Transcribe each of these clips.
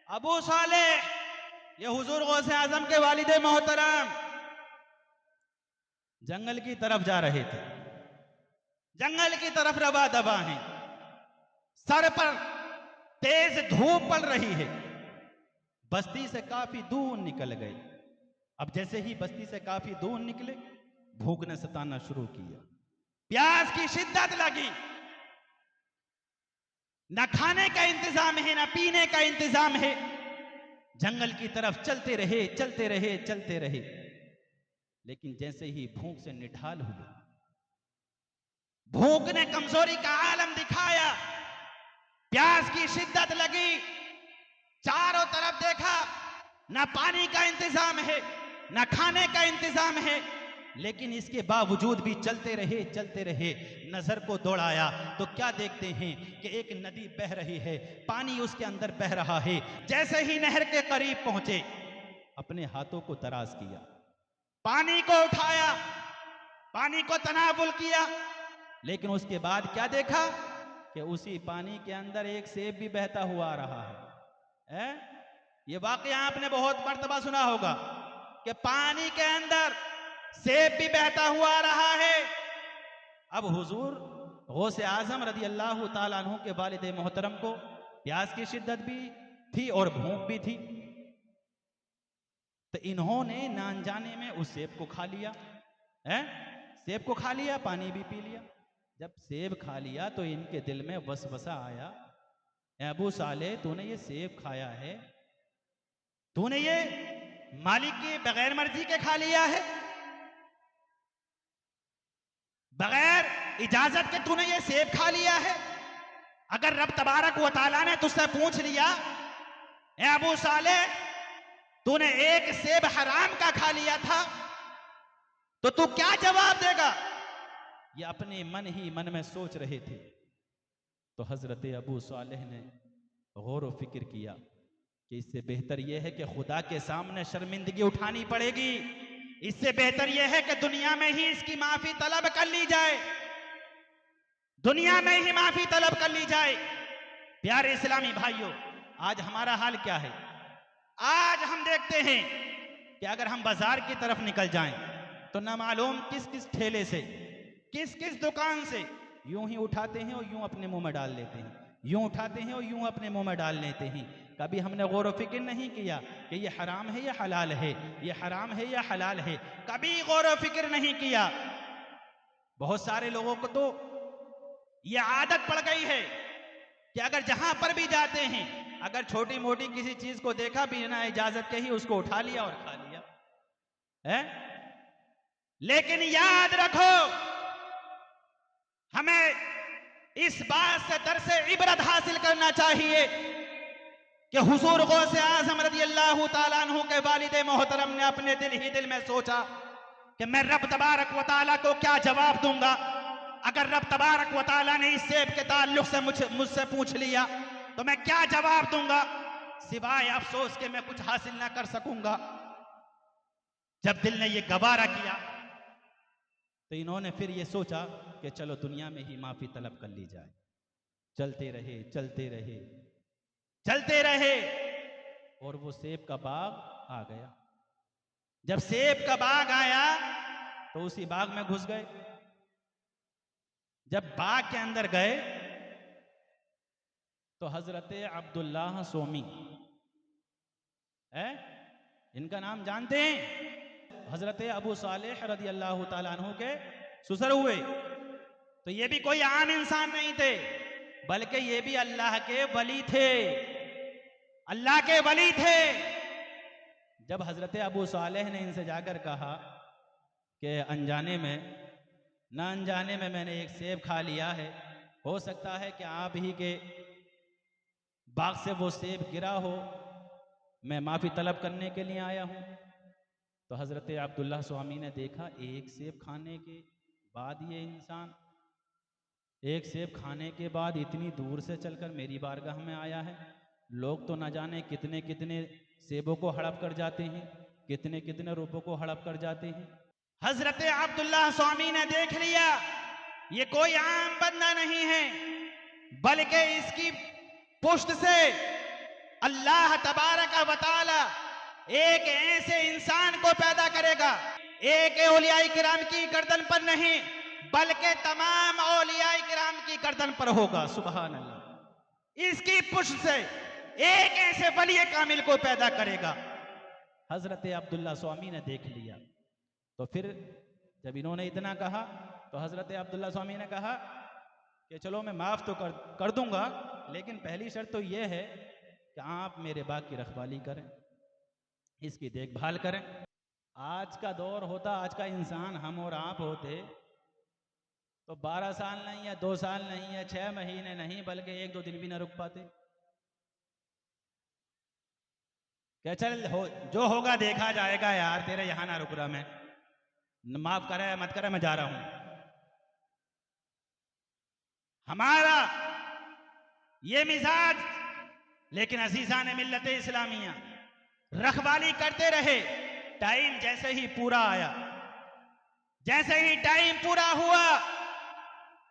अबू सालेह ये हुजूर गौसे आजम के वालिदे मोहतरम जंगल की तरफ जा रहे थे। जंगल की तरफ रवा दबा हैं, सर पर तेज धूप पड़ रही है। बस्ती से काफी दूर निकल गए। अब जैसे ही बस्ती से काफी दूर निकले, भूख ने सताना शुरू किया, प्यास की शिद्दत लगी। न खाने का इंतजाम है, न पीने का इंतजाम है। जंगल की तरफ चलते रहे, चलते रहे, चलते रहे। लेकिन जैसे ही भूख से निढाल हुए, भूख ने कमजोरी का आलम दिखाया, प्यास की शिद्दत लगी। चारों तरफ देखा, ना पानी का इंतजाम है, ना खाने का इंतजाम है। लेकिन इसके बावजूद भी चलते रहे, चलते रहे। नजर को दौड़ाया तो क्या देखते हैं कि एक नदी बह रही है, पानी उसके अंदर बह रहा है। जैसे ही नहर के करीब पहुंचे, अपने हाथों को दराज किया, पानी को उठाया, पानी को तनावुल किया। लेकिन उसके बाद क्या देखा कि उसी पानी के अंदर एक सेब भी बहता हुआ आ रहा है। ये वाकया आपने बहुत मर्तबा सुना होगा कि पानी के अंदर सेब भी बहता हुआ आ रहा है। अब हुजूर गौसे आजम रदी अल्लाह ताला अन्हु के वालिदे मोहतरम को प्यास की शिद्दत भी थी और भूख भी थी। तो इन्होंने ना अनजाने में उस सेब को खा लिया है। सेब को खा लिया, पानी भी पी लिया। जब सेब खा लिया तो इनके दिल में वसवसा आया, अबू साले तूने ये सेब खाया है, तूने ये मालिक की बगैर मर्जी के खा लिया है, बगैर इजाजत के तूने ये सेब खा लिया है। अगर रब तबारक व तआला ने तुझसे पूछ लिया, ए अबू साले तूने एक सेब हराम का खा लिया था, तो तू क्या जवाब देगा? ये अपने मन ही मन में सोच रहे थे। तो हजरत अबू सालेह ने गौर व फिक्र किया कि इससे बेहतर यह है कि खुदा के सामने शर्मिंदगी उठानी पड़ेगी। इससे बेहतर यह है कि दुनिया में ही इसकी माफी तलब कर ली जाए, दुनिया में ही माफी तलब कर ली जाए। प्यारे इस्लामी भाइयों, आज हमारा हाल क्या है? आज हम देखते हैं कि अगर हम बाजार की तरफ निकल जाएं तो ना मालूम किस किस ठेले से, किस किस दुकान से यूं ही उठाते हैं और यूं अपने मुंह में डाल लेते हैं, यूं उठाते हैं और यूं अपने मुंह में डाल लेते हैं। कभी हमने गौर व फिक्र नहीं किया कि ये हराम है या हलाल है, ये हराम है या हलाल है। कभी गौर व फिक्र नहीं किया। बहुत सारे लोगों को तो ये आदत पड़ गई है कि अगर जहां पर भी जाते हैं, अगर छोटी मोटी किसी चीज को देखा, बिना इजाजत के ही उसको उठा लिया और खा लिया है। लेकिन याद रखो, हमें इस बात से दर्स इबरत हासिल करना चाहिए कि हुजूर गौसे आजम रज़ी अल्लाह ताला अन्हु के वालिदे मोहतरम ने अपने दिल ही दिल में सोचा कि मैं रब तबारक व तआला को क्या जवाब दूंगा। अगर रब तबारक व तआला ने इस सेब के ताल्लुक से मुझसे पूछ लिया तो मैं क्या जवाब दूंगा, सिवाय अफसोस के मैं कुछ हासिल ना कर सकूंगा। जब दिल ने यह गवारा किया तो इन्होंने फिर ये सोचा कि चलो दुनिया में ही माफी तलब कर ली जाए। चलते रहे, चलते रहे, चलते रहे और वो सेब का बाग आ गया। जब सेब का बाग आया तो उसी बाग में घुस गए। जब बाग के अंदर गए तो हजरत अब्दुल्लाह सोमी है, इनका नाम जानते हैं? हजरत अबू सालेह रज़ी अल्लाह ताला अन्हु के ससुर हुए। तो ये भी कोई आम इंसान नहीं थे, बल्कि ये भी अल्लाह के वली थे, अल्लाह के वली थे। जब हजरत अबू सालेह ने इनसे जाकर कहा कि अनजाने में, ना अनजाने में मैंने एक सेब खा लिया है, हो सकता है कि आप ही के बाग से वो सेब गिरा हो, मैं माफी तलब करने के लिए आया हूं। तो हजरत अब्दुल्लाह स्वामी ने देखा, एक सेब खाने के बाद ये इंसान, एक सेब खाने के बाद इतनी दूर से चलकर मेरी बारगाह में आया है। लोग तो न जाने कितने कितने सेबों को हड़प कर जाते हैं, कितने कितने रुपयों को हड़प कर जाते हैं। हजरत अब्दुल्लाह स्वामी ने देख लिया ये कोई आम बंदा नहीं है, बल्कि इसकी पुष्ट से अल्लाह तबारक व तआला एक ऐसे इंसान को पैदा करेगा, एक औलियाए किराम की गर्दन पर नहीं बल्कि तमाम औलियाए किराम की गर्दन पर होगा। सुभान अल्लाह। इसकी पुष्ट से एक ऐसे वली कामिल को पैदा करेगा। हजरत अब्दुल्ला स्वामी ने देख लिया, तो फिर जब इन्होंने इतना कहा तो हजरत अब्दुल्ला स्वामी ने कहा कि चलो मैं माफ तो कर दूंगा, लेकिन पहली शर्त तो यह है कि आप मेरे बाग की रखवाली करें, इसकी देखभाल करें। आज का दौर होता, आज का इंसान हम और आप होते तो 12 साल नहीं या 2 साल नहीं या 6 महीने नहीं बल्कि 1-2 दिन भी ना रुक पाते। क्या चल जो होगा देखा जाएगा यार, तेरे यहां ना रुक रहा, मैं माफ करे मत करे, मैं जा रहा हूं। हमारा ये मिजाज, लेकिन अजीजा ने मिल्लत इस्लामिया रखवाली करते रहे। टाइम जैसे ही पूरा आया, जैसे ही टाइम पूरा हुआ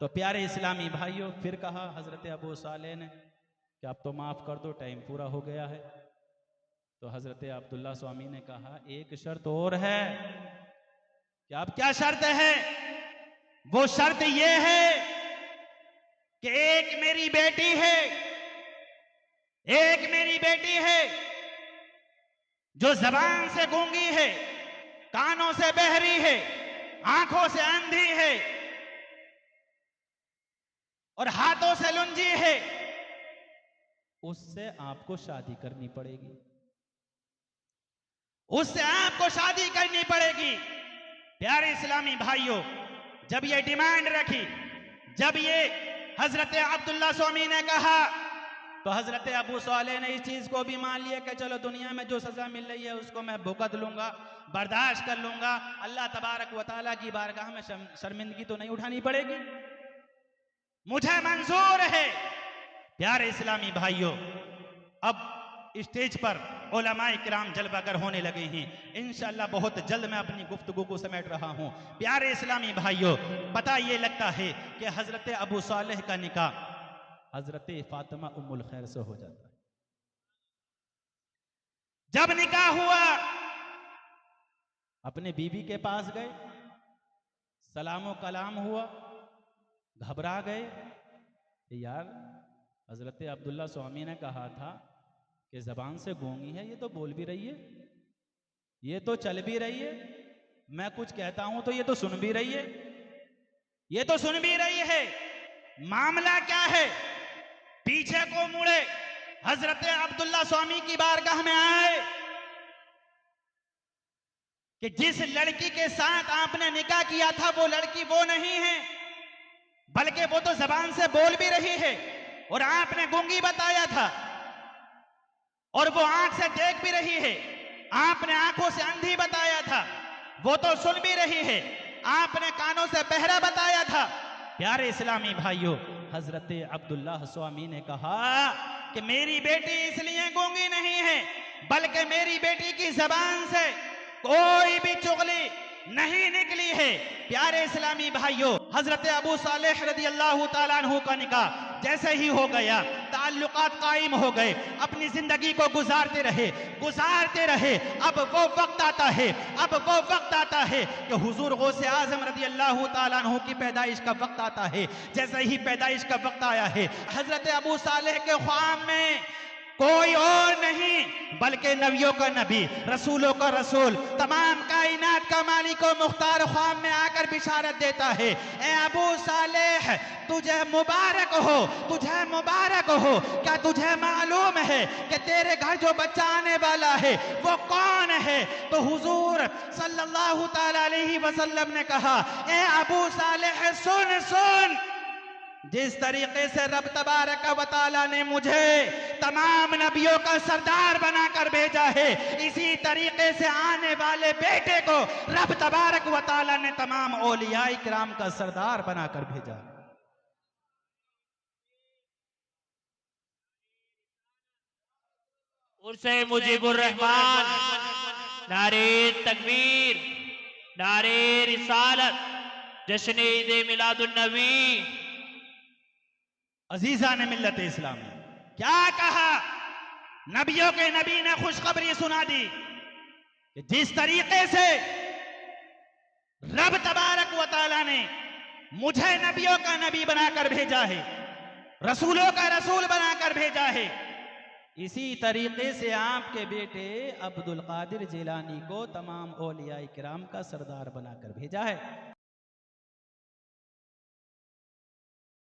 तो प्यारे इस्लामी भाइयों फिर कहा हजरत अबू सालेह ने कि अब तो माफ कर दो, टाइम पूरा हो गया है। तो हजरत अब्दुल्ला स्वामी ने कहा एक शर्त और है। कि अब क्या शर्त है? वो शर्त ये है कि एक मेरी बेटी है, एक मेरी बेटी है जो जबान से गूंगी है, कानों से बहरी है, आंखों से अंधी है और हाथों से लुंजी है। उससे आपको शादी करनी पड़ेगी, उससे आपको शादी करनी पड़ेगी। प्यारे इस्लामी भाइयों, जब ये डिमांड रखी, जब ये हजरत अब्दुल्ला स्वामी ने कहा तो हजरत अबू सालेह ने इस चीज को भी मान लिया कि चलो दुनिया में जो सजा मिल रही है उसको मैं भुगत लूंगा, बर्दाश्त कर लूंगा, अल्लाह तबारक व तआला की बारगाह में शर्मिंदगी तो नहीं उठानी पड़ेगी, मुझे मंजूर है। प्यारे इस्लामी भाइयों, अब स्टेज पर उलमाए किराम जलवागर होने लगे हैं। इंशाअल्लाह बहुत जल्द मैं अपनी गुफ्तगू को समेट रहा हूं। प्यारे इस्लामी भाइयों, पता ये लगता है कि हजरत अबू सालेह का निकाह हजरत फातिमा उम्मुल खैर से हो जाता है। जब निकाह हुआ अपने बीबी के पास गए, सलामो कलाम हुआ, घबरा गए कि यार हजरत अब्दुल्ला स्वामी ने कहा था कि जबान से गूंगी है, ये तो बोल भी रही है, ये तो चल भी रही है, मैं कुछ कहता हूं तो ये तो सुन भी रही है, ये तो सुन भी रही है, मामला क्या है? पीछे को मुड़े हजरत अब्दुल्ला स्वामी की बारगाह में आए कि जिस लड़की के साथ आपने निकाह किया था वो लड़की वो नहीं है, बल्कि वो तो जबान से बोल भी रही है और आपने गूंगी बताया था, और वो आंख से देख भी रही है, आपने आंखों से अंधी बताया था, वो तो सुन भी रही है, आपने कानों से बहरा बताया था। प्यारे इस्लामी भाइयों, हजरत अब्दुल्ला स्वामी ने कहा कि मेरी बेटी इसलिए गूंगी नहीं है बल्कि मेरी बेटी की जबान से कोई भी चुगली नहीं निकली है। प्यारे इस्लामी भाइयों, हजरत अबू सालेह रदी अल्लाह तआला अन्हु का निकाह जैसे ही हो गया, ताल्लुकात कायम हो गए, अपनी जिंदगी को गुजारते रहे। अब वो वक्त आता है, अब वो वक्त आता है कि हुजूर गौसे आजम रदी अल्लाह तआला अन्हु की पैदाइश का वक्त आता है। जैसे ही पैदाइश का वक्त आया है, हजरत अबू सालेह के ख्वाब में कोई और नहीं बल्कि नबियों का नबी, रसूलों का रसूल, तमाम कायनात का मालिक और मुख्तार ख्वाब में आकर बिशारत देता है, ए अबू सालेह तुझे मुबारक हो, तुझे मुबारक हो। क्या तुझे मालूम है कि तेरे घर जो बच्चा आने वाला है वो कौन है? तो हुजूर सल्लल्लाहु तआला अलैहि वसल्लम ने कहा, ए अबू सालेह सुन सुन, जिस तरीके से रब तबारक व तआला ने मुझे तमाम नबियों का सरदार बनाकर भेजा है, इसी तरीके से आने वाले बेटे को रब तबारक व तआला ने तमाम औलियाए किराम का सरदार बनाकर भेजा। उर्से मुजीबुर रहमान, नारे तकबीर, नारे रिसालत, जश्न ईद मिलादुन नबी। अजीजा ने मिल्लत इस्लामी क्या कहा नबियों के नबी ने खुशखबरी सुना दी कि जिस तरीके से रब तबारक व तआला ने मुझे नबियों का नबी बनाकर भेजा है, रसूलों का रसूल बनाकर भेजा है, इसी तरीके से आपके बेटे अब्दुल कादिर जिलानी को तमाम औलिया किराम का सरदार बनाकर भेजा है।